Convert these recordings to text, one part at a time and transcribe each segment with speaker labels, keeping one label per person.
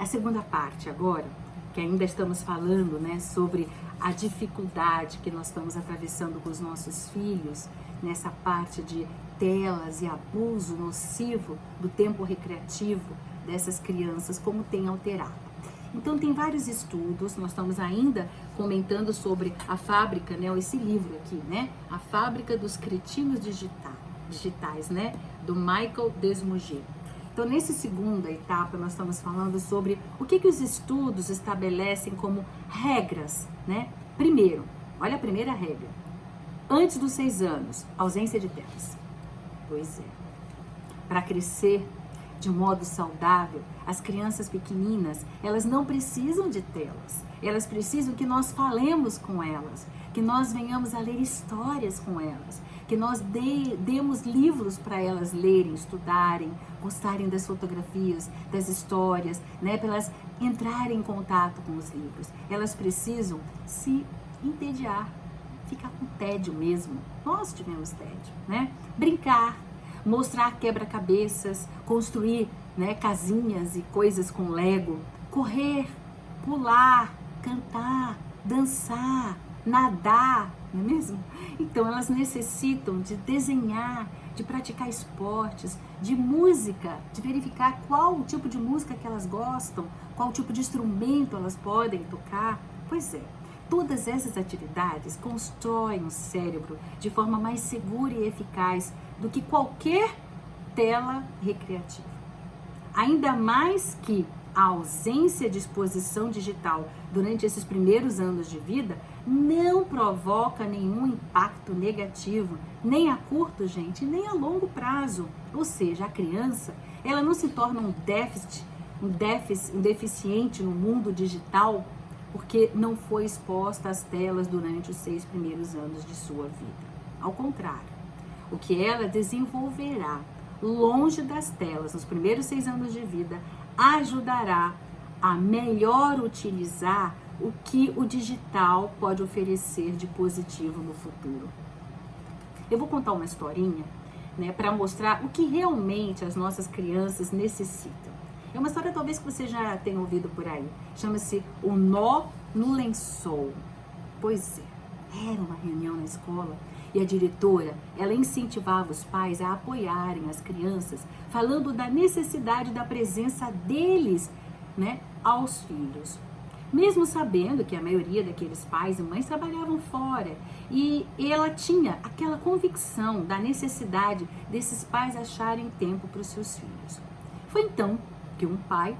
Speaker 1: A segunda parte agora, que ainda estamos falando, né, sobre a dificuldade que nós estamos atravessando com os nossos filhos, nessa parte de telas e abuso nocivo do tempo recreativo dessas crianças, como tem alterado. Então tem vários estudos, nós estamos ainda comentando sobre a fábrica, né, esse livro aqui, né, A Fábrica dos Cretinos Digitais, né, do Michael Desmouget. Então, nessa segunda etapa, nós estamos falando sobre o que os estudos estabelecem como regras, né? Primeiro, olha a primeira regra. Antes dos 6 anos, ausência de telas. Pois é. Para crescer de modo saudável, as crianças pequeninas, elas não precisam de telas. Elas precisam que nós falemos com elas, que nós venhamos a ler histórias com elas, que nós demos livros para elas lerem, estudarem, gostarem das fotografias, das histórias, né, para elas entrarem em contato com os livros. Elas precisam se entediar, ficar com tédio mesmo. Nós tivemos tédio, né? Brincar, mostrar quebra-cabeças, construir, né, casinhas e coisas com Lego, correr, pular, cantar, dançar, nadar, não é mesmo? Então elas necessitam de desenhar, de praticar esportes, de música, de verificar qual o tipo de música que elas gostam, qual tipo de instrumento elas podem tocar. Pois é, todas essas atividades constroem o cérebro de forma mais segura e eficaz do que qualquer tela recreativa. Ainda mais que a ausência de exposição digital durante esses primeiros anos de vida não provoca nenhum impacto negativo, nem a curto, gente, nem a longo prazo. Ou seja, a criança, ela não se torna um deficiente no mundo digital porque não foi exposta às telas durante os 6 primeiros anos de sua vida. Ao contrário, o que ela desenvolverá longe das telas nos primeiros 6 anos de vida ajudará a melhor utilizar o que o digital pode oferecer de positivo no futuro. Eu vou contar uma historinha, né, para mostrar o que realmente as nossas crianças necessitam. É uma história talvez que você já tenha ouvido por aí. Chama-se O Nó no Lençol. Pois é, era uma reunião na escola e a diretora, ela incentivava os pais a apoiarem as crianças, falando da necessidade da presença deles, né, aos filhos. Mesmo sabendo que a maioria daqueles pais e mães trabalhavam fora, e ela tinha aquela convicção da necessidade desses pais acharem tempo para os seus filhos. Foi então que um pai,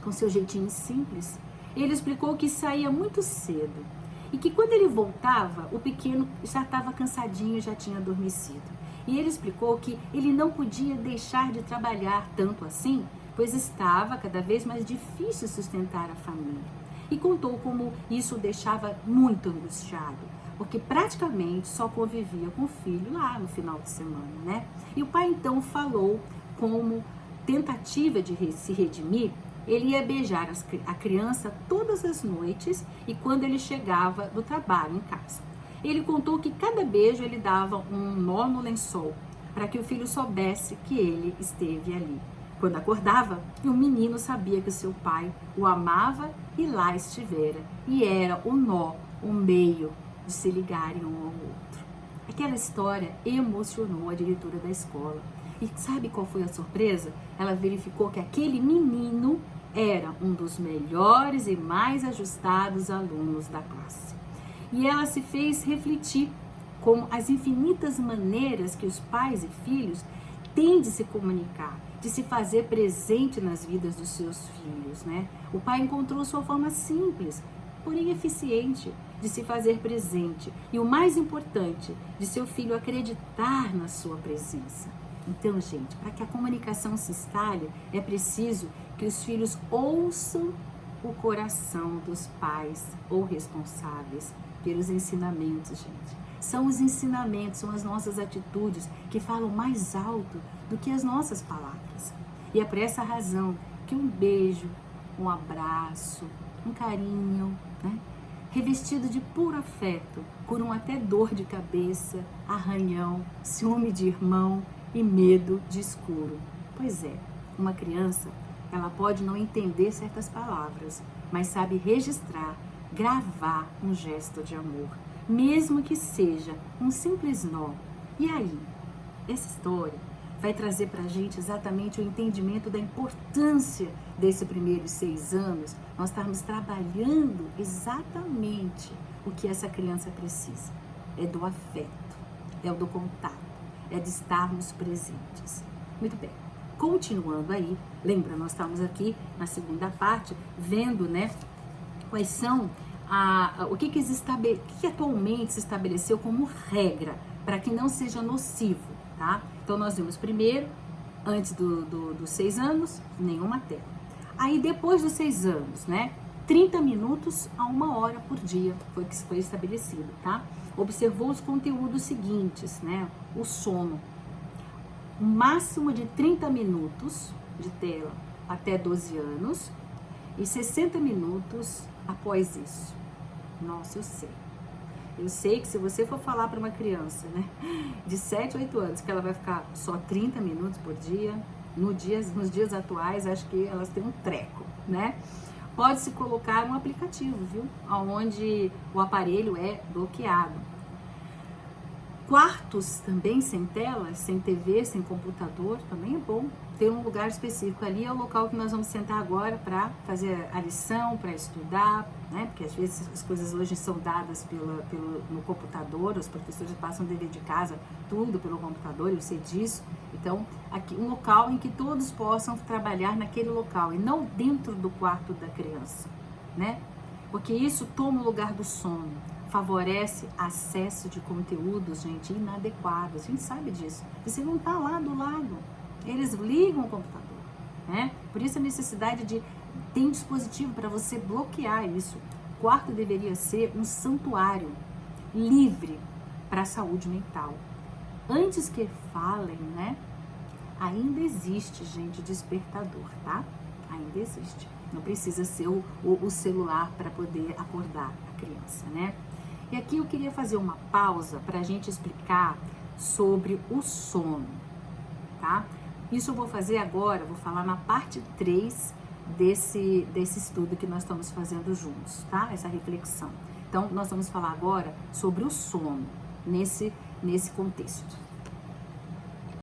Speaker 1: com seu jeitinho simples, ele explicou que saía muito cedo e que quando ele voltava, o pequeno já estava cansadinho e já tinha adormecido. E ele explicou que ele não podia deixar de trabalhar tanto assim, pois estava cada vez mais difícil sustentar a família. E contou como isso o deixava muito angustiado, porque praticamente só convivia com o filho lá no final de semana, né? E o pai então falou como tentativa de se redimir, ele ia beijar a criança todas as noites e quando ele chegava do trabalho em casa. Ele contou que cada beijo ele dava um nó no lençol para que o filho soubesse que ele esteve ali. Quando acordava, o menino sabia que seu pai o amava e lá estivera. E era o nó, o meio de se ligarem um ao outro. Aquela história emocionou a diretora da escola. E sabe qual foi a surpresa? Ela verificou que aquele menino era um dos melhores e mais ajustados alunos da classe. E ela se fez refletir como as infinitas maneiras que os pais e filhos têm de se comunicar, de se fazer presente nas vidas dos seus filhos, né? O pai encontrou sua forma simples, porém eficiente, de se fazer presente. E o mais importante, de seu filho acreditar na sua presença. Então, gente, para que a comunicação se instale, é preciso que os filhos ouçam o coração dos pais ou responsáveis pelos ensinamentos, gente. São os ensinamentos, são as nossas atitudes que falam mais alto do que as nossas palavras. E é por essa razão que um beijo, um abraço, um carinho, né, revestido de puro afeto, curam até dor de cabeça, arranhão, ciúme de irmão e medo de escuro. Pois é, uma criança, ela pode não entender certas palavras, mas sabe registrar, gravar um gesto de amor, mesmo que seja um simples nó. E aí, essa história vai trazer para a gente exatamente o entendimento da importância desses primeiros 6 anos, nós estarmos trabalhando exatamente o que essa criança precisa. É do afeto, é do contato, é de estarmos presentes. Muito bem, continuando aí, lembra, nós estamos aqui na segunda parte, vendo, né, quais são o que atualmente se estabeleceu como regra para que não seja nocivo, tá? Então nós vimos primeiro, antes dos 6 anos, nenhuma tela. Aí depois dos 6 anos, né, 30 minutos a 1 hora por dia foi que foi estabelecido, tá? Observou os conteúdos seguintes, né? O sono, um máximo de 30 minutos de tela até 12 anos e 60 minutos após isso. Nossa, eu sei que se você for falar para uma criança, né, de 7 a 8 anos que ela vai ficar só 30 minutos por dia, nos dias atuais, acho que elas têm um treco, né? Pode-se colocar um aplicativo, viu? Onde o aparelho é bloqueado. Quartos também sem telas, sem TV, sem computador, também é bom. Ter um lugar específico ali é o local que nós vamos sentar agora para fazer a lição, para estudar, né? Porque às vezes as coisas hoje são dadas no computador, os professores passam dever de casa, tudo pelo computador, eu sei disso. Então, aqui um local em que todos possam trabalhar naquele local e não dentro do quarto da criança, né? Porque isso toma o lugar do sono. Favorece acesso de conteúdos, gente, inadequados. A gente sabe disso. Você não está lá do lado. Eles ligam o computador, né? Por isso a necessidade de ter um dispositivo para você bloquear isso. O quarto deveria ser um santuário livre para a saúde mental. Antes que falem, né? Ainda existe, gente, despertador, tá? Ainda existe. Não precisa ser o celular para poder acordar a criança, né? E aqui eu queria fazer uma pausa para a gente explicar sobre o sono, tá? Isso eu vou fazer agora, vou falar na parte 3 desse estudo que nós estamos fazendo juntos, tá? Essa reflexão. Então, nós vamos falar agora sobre o sono nesse contexto.